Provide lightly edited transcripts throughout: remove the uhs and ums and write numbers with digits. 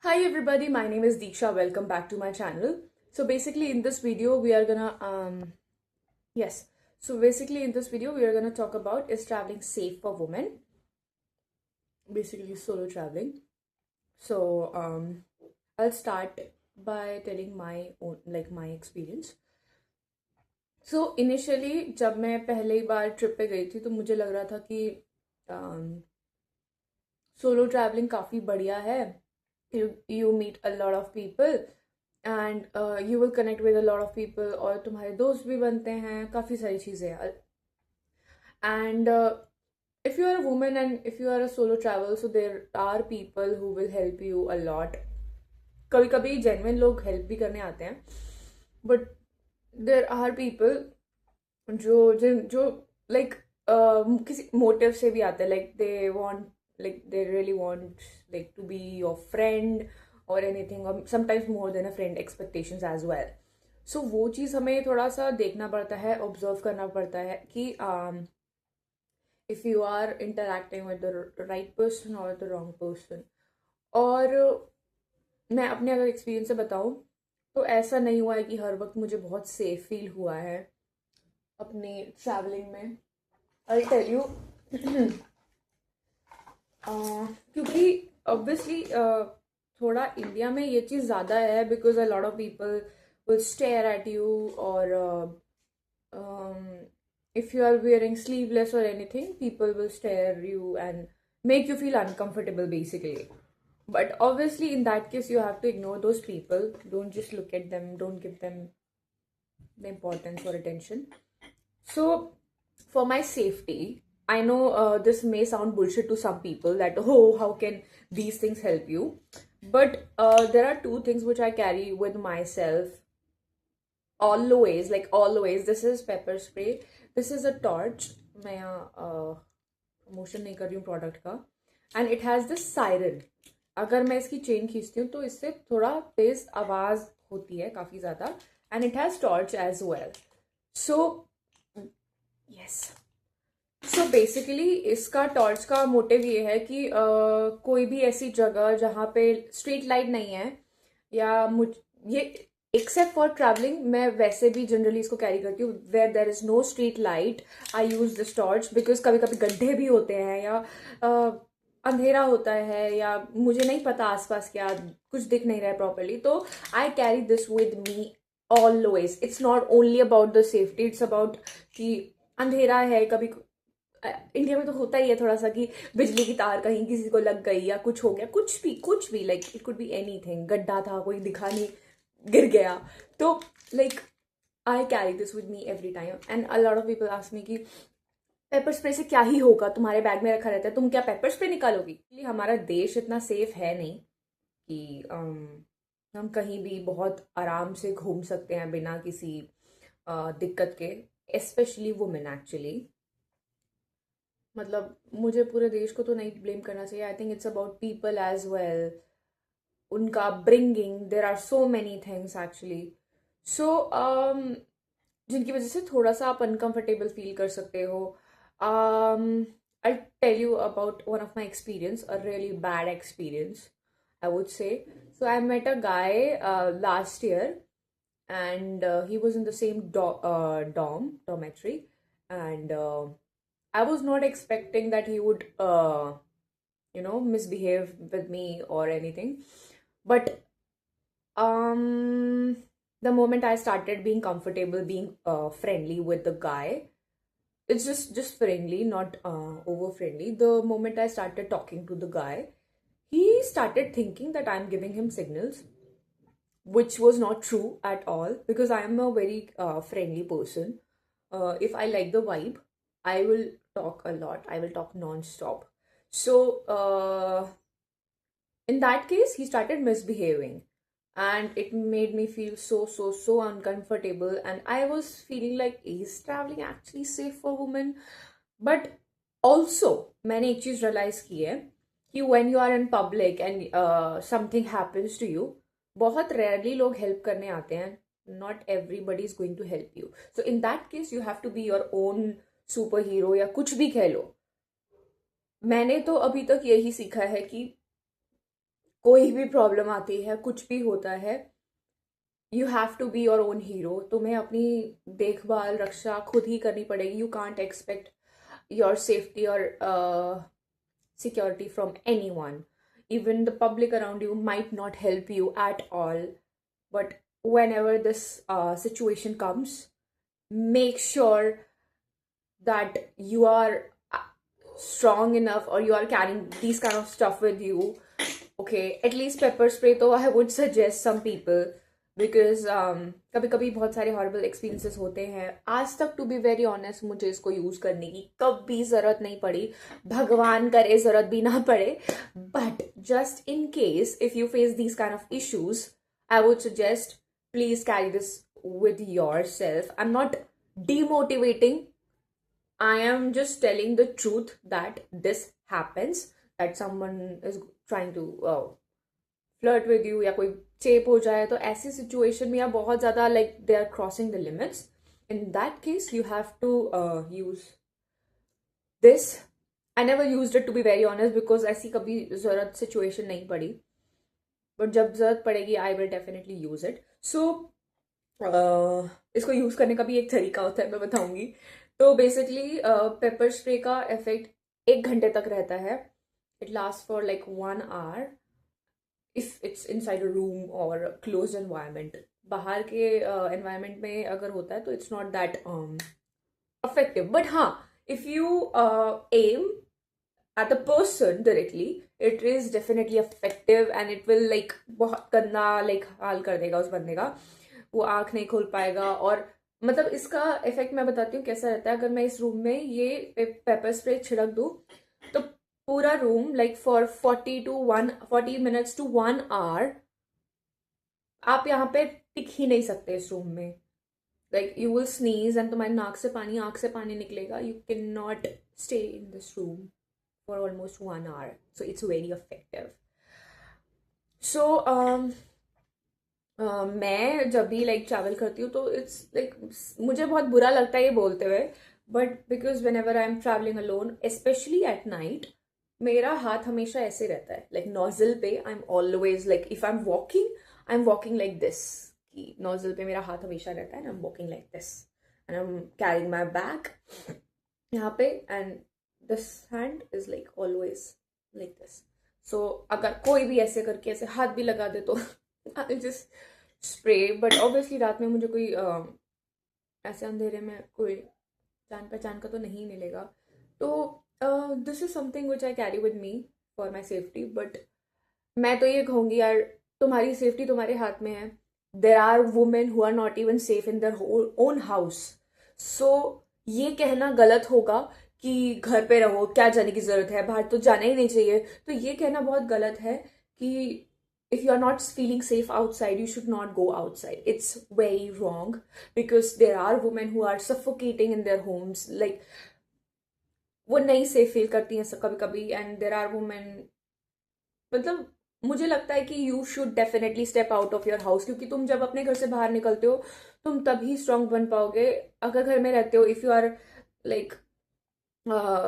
Hi everybody, my name is Deeksha. Welcome back to my channel. So basically in this video we are gonna yes. So basically in this video we are gonna talk about is traveling safe for women? Basically solo traveling. So I'll start by telling my own my experience. So initially जब मैं पहली बार trip पे गई थी तो मुझे लग रहा था कि सोलो ट्रैवलिंग काफ़ी बढ़िया है. You meet a lot of people and you will connect with a lot of people और तुम्हारे दोस्त भी बनते हैं, काफ़ी सारी चीज़ें हैं. And if you are a woman and if you are a solo travel, so there are people who will help you a lot. कभी कभी जेन्युइन लोग हेल्प भी करने आते हैं, बट देर आर पीपल जो लाइक किसी मोटिव से भी आते हैं, like they want, like they really want like to be your friend or anything, or sometimes more than a friend expectations as well. So वो चीज़ हमें थोड़ा सा देखना पड़ता है, ऑब्जर्व करना पड़ता है कि if you are interacting with the right person or the wrong person. और मैं अपने अगर एक्सपीरियंस से बताऊँ तो ऐसा नहीं हुआ है कि हर वक्त मुझे बहुत सेफ फील हुआ है अपने ट्रैवलिंग में. आई टेल यू क्योंकि ऑब्वियसली थोड़ा इंडिया में ये चीज़ ज़्यादा है, because a lot of people will stare at you, और if you are wearing sleeveless or anything, people will stare you and make you feel uncomfortable basically. But obviously in that case you have to ignore those people. Don't just look at them, don't give them the importance or attention. So for my safety, I know this may sound bullshit to some people that, oh, how can these things help you? But there are two things which I carry with myself always, like always. This is pepper spray, this is a torch. मैं promotion नहीं कर रही हूँ product का. And it has this siren. अगर मैं इसकी chain खींचती हूँ तो इससे थोड़ा तेज आवाज़ होती है, काफ़ी ज़्यादा. And it has torch as well. So yes, so basically इसका टॉर्च का मोटिव ये है कि कोई भी ऐसी जगह जहाँ पे स्ट्रीट लाइट नहीं है, या ये एक्सेप्ट फॉर ट्रैवलिंग, मैं वैसे भी जनरली इसको कैरी करती हूँ. Where there is no street light I use this torch, because कभी कभी गड्ढे भी होते हैं, या अंधेरा होता है, या मुझे नहीं पता आसपास क्या, कुछ दिख नहीं रहा है प्रॉपरली, तो I carry this with me always. It's not only about the safety, it's about कि अंधेरा है. कभी इंडिया में तो होता ही है थोड़ा सा कि बिजली की तार कहीं किसी को लग गई या कुछ हो गया, कुछ भी like it could be anything. गड्ढा था, कोई दिखा नहीं, गिर गया. तो like I carry this with me every time. And a lot of people ask me कि पेपर स्प्रे से क्या ही होगा, तुम्हारे बैग में रखा रहता है, तुम क्या पेपर स्प्रे निकालोगी? हमारा देश इतना सेफ है नहीं कि हम कहीं भी बहुत आराम से घूम सकते हैं बिना किसी दिक्कत के, स्पेशली वुमेन एक्चुअली. मतलब मुझे पूरे देश को तो नहीं ब्लेम करना चाहिए. I think it's about people as well, उनका upbringing. There are so many things actually. So जिनकी वजह से थोड़ा सा आप अनकंफर्टेबल फील कर सकते हो. I tell you about one of my experience, a really bad experience I would say. So I met a guy last year, and he was in the same dormitory, and I was not expecting that he would, misbehave with me or anything. But the moment I started being comfortable, being friendly with the guy, it's just friendly, not over friendly. The moment I started talking to the guy, he started thinking that I'm giving him signals, which was not true at all, because I am a very friendly person. If I like the vibe, I will talk a lot, I will talk non-stop. So in that case he started misbehaving, and it made me feel so uncomfortable. And I was feeling like, is traveling actually safe for women? But also मैंने एक चीज realize की है कि when you are in public and something happens to you, बहुत rarely लोग help करने आते हैं. Not everybody is going to help you. So in that case you have to be your own superhero, या कुछ भी कह लो. मैंने तो अभी तक यही सीखा है कि कोई भी प्रॉब्लम आती है, कुछ भी होता है, you have to be your own hero. तुम्हें अपनी देखभाल रक्षा खुद ही करनी पड़ेगी। You can't expect your safety और security from anyone. Even the public around you might not help you at all. But whenever this situation comes, make sure that you are strong enough, or you are carrying these kind of stuff with you. Okay, at least pepper spray तो I would suggest some people, because कभी कभी बहुत सारे horrible experiences होते हैं। आज तक to be very honest मुझे इसको यूज़ करने की कभी ज़रूरत नहीं पड़ी, भगवान करे ज़रूरत भी ना पड़े। But just in case if you face these kind of issues, I would suggest please carry this with yourself. I'm not demotivating. I am just telling the truth that this happens, that someone is trying to flirt with you, या कोई चेप हो जाए, तो ऐसी situation में या बहुत ज़्यादा like they are crossing the limits. In that case, you have to use this. I never used it, to be very honest, because ऐसी कभी ज़रूरत सिचुएशन नहीं पड़ी, but जब ज़रूरत पड़ेगी I will definitely use it. So इसको use करने का भी एक तरीका होता है, मैं बताऊंगी। तो बेसिकली पेपर स्प्रे का इफेक्ट 1 घंटे तक रहता है। It last for like 1 hour if it's inside a room और क्लोज एनवायरमेंट। बाहर के एनवायरमेंट में अगर होता है तो it's not that effective. But हाँ, if you aim at the person directly, it is definitely effective and it will like बहुत गंदा like हाल कर देगा उस बंदे का, वो आंख नहीं खोल पाएगा। और मतलब इसका इफेक्ट मैं बताती हूँ कैसा रहता है। अगर मैं इस रूम में ये पेपर स्प्रे छिड़क दूँ तो पूरा room like for 40 minutes to 1 hour आप यहाँ पे टिक ही नहीं सकते इस रूम में। Like you will sneeze and तुम्हारी आंख से पानी निकलेगा। You can not stay in this room for almost 1 hour. So it's very effective. So मैं जब भी लाइक ट्रैवल करती हूँ तो इट्स लाइक मुझे बहुत बुरा लगता है ये बोलते हुए, but because when I am travelling alone specially at night, मेरा हाथ हमेशा ऐसे रहता है लाइक नोजल पे। I am always like if I am walking like this, कि नोजल पे मेरा हाथ हमेशा रहता है and I am walking like this and I am carrying my bag यहाँ पे, and this hand is like always like this. So अगर कोई भी ऐसे करके ऐसे हाथ भी लगा दे तो I'll just spray. But obviously रात में मुझे कोई ऐसे अंधेरे में कोई जान पहचान का तो नहीं मिलेगा। तो this is something which I carry with me for my safety. But मैं तो ये कहूँगी यार, तुम्हारी सेफ्टी तुम्हारे हाथ में है। There are women who are not even safe in their own house. So ये कहना गलत होगा कि घर पे रहो, क्या जाने की जरूरत है, बाहर तो जाना ही नहीं चाहिए। तो ये कहना बहुत गलत है कि if you are not feeling safe outside, you should not go outside. It's very wrong, because there are women who are suffocating in their homes, like वो नहीं सेफ फील करती हैं कभी कभी। एंड देर आर वुमेन, मतलब मुझे लगता है कि you should definitely step out of your house, क्योंकि तुम जब अपने घर से बाहर निकलते हो तुम तभी स्ट्रांग बन पाओगे। अगर घर में रहते हो, if you are like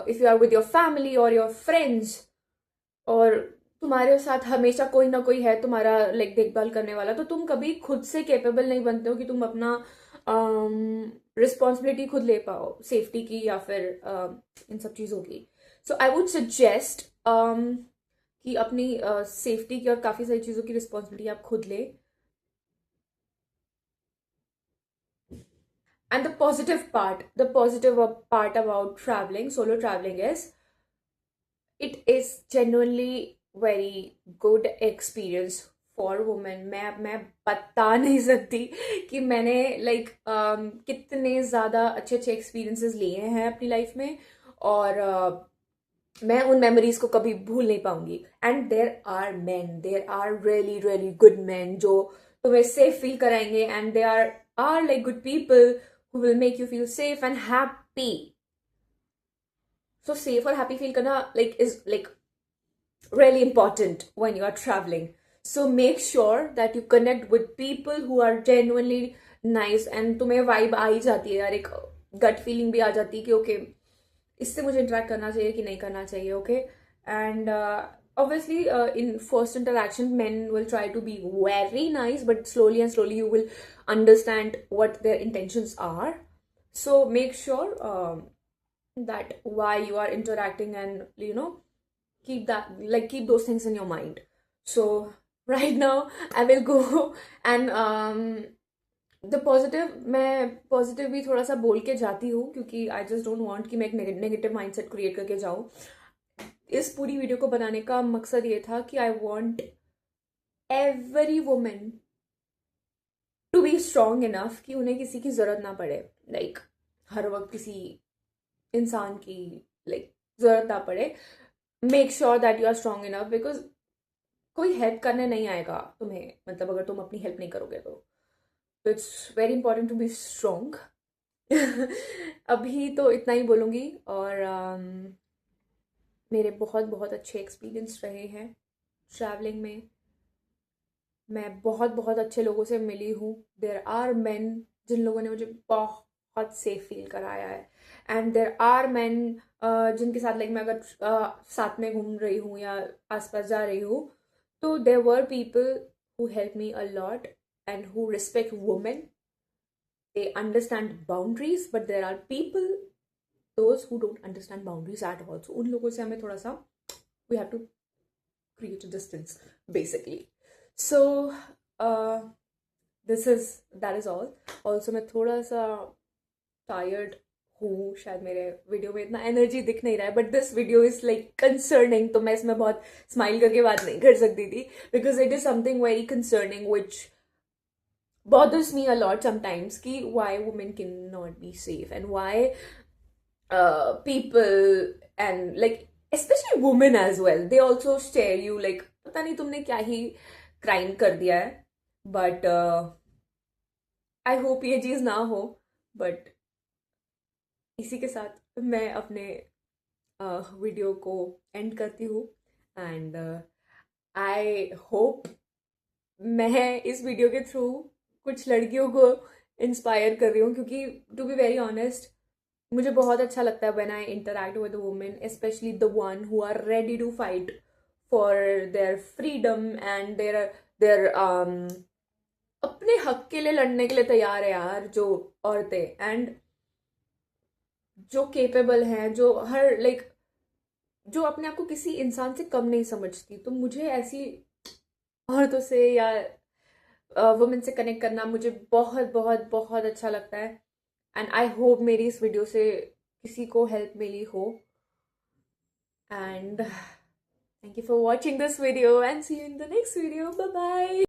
if you are with your family और योर फ्रेंड्स, और तुम्हारे साथ हमेशा कोई ना कोई है तुम्हारा लाइक देखभाल करने वाला, तो तुम कभी खुद से कैपेबल नहीं बनते हो कि तुम अपना रिस्पॉन्सिबिलिटी खुद ले पाओ सेफ्टी की या फिर इन सब चीज़ों की। सो आई वुड सजेस्ट कि अपनी सेफ्टी की और काफ़ी सारी चीज़ों की रिस्पॉन्सिबिलिटी आप खुद ले। And the positive part about traveling, solo traveling, is it is genuinely very good experience for women. मैं बता नहीं सकती कि मैंने लाइक कितने ज़्यादा अच्छे अच्छे एक्सपीरियंसेस लिए हैं अपनी लाइफ में, और मैं उन मेमोरीज को कभी भूल नहीं पाऊंगी। And there are really really good man जो तुम्हें सेफ फील कराएंगे, and they are like good people who will make you feel safe and happy. So safe और happy feel करना like is like really important when you are traveling. So make sure that you connect with people who are genuinely nice, and तुम्हें vibe आ ही जाती है यार, एक gut feeling भी आ जाती है कि okay, इससे मुझे interact करना चाहिए कि नहीं करना चाहिए, okay? And obviously in first interaction men will try to be very nice, but slowly and slowly you will understand what their intentions are. So make sure that why you are interacting, and keep that, like, keep those things in your mind. So right now I will go and the positive, मैं positive भी थोड़ा सा बोल के जाती हूँ, क्योंकि I just don't want कि मैं एक नेगेटिव माइंडसेट क्रिएट करके जाऊँ. इस पूरी वीडियो को बनाने का मकसद ये था कि I want every women to be strong enough कि उन्हें किसी की जरूरत ना पड़े, लाइक हर वक्त किसी इंसान की जरूरत ना पड़े. Make sure that you are strong enough, because कोई हेल्प करने नहीं आएगा तुम्हें, मतलब अगर तुम अपनी हेल्प नहीं करोगे तो it's very important to be strong. अभी तो इतना ही बोलूँगी. और मेरे बहुत बहुत अच्छे एक्सपीरियंस रहे हैं ट्रैवलिंग में. मैं बहुत बहुत अच्छे लोगों से मिली हूँ. देयर आर मैन जिन लोगों ने मुझे बहुत सेफ फील कराया है, एंड देयर आर मैन जिनके साथ मैं अगर साथ में घूम रही हूँ या आसपास जा रही हूँ, तो there were people who help me a lot and who respect women. They understand boundaries, but there are people, those who don't understand boundaries at all. So उन लोगों से हमें थोड़ा सा, we have to create a distance basically. So that is all. Also मैं थोड़ा सा tired हूँ, शायद मेरे वीडियो में इतना एनर्जी दिख नहीं रहा है, but this video is concerning, तो मैं इसमें बहुत स्माइल करके बात नहीं कर सकती थी, because it is something very concerning which bothers me a lot sometimes, ki why women cannot be safe, and why people, and especially women as well, they also stare you like pata nahi tumne kya hi crime kar diya hai. But I hope ye cheez na ho. But इसी के साथ मैं अपने video को and करती हूँ. And I hope मैं इस वीडियो के थ्रू कुछ लड़कियों को इंस्पायर कर रही हूँ, क्योंकि टू बी वेरी ऑनेस्ट मुझे बहुत अच्छा लगता है when I interact with women, specially the one who are ready to fight for their freedom and their अपने हक के लिए लड़ने के लिए तैयार है यार, जो औरतें, एंड जो केपेबल हैं, जो हर जो अपने आप को किसी इंसान से कम नहीं समझती. तो मुझे ऐसी औरतों से या वुमेन से कनेक्ट करना मुझे बहुत बहुत बहुत अच्छा लगता है. एंड आई होप मेरी इस वीडियो से किसी को हेल्प मिली हो. And thank you for watching this video, and see you in the next video. Bye bye.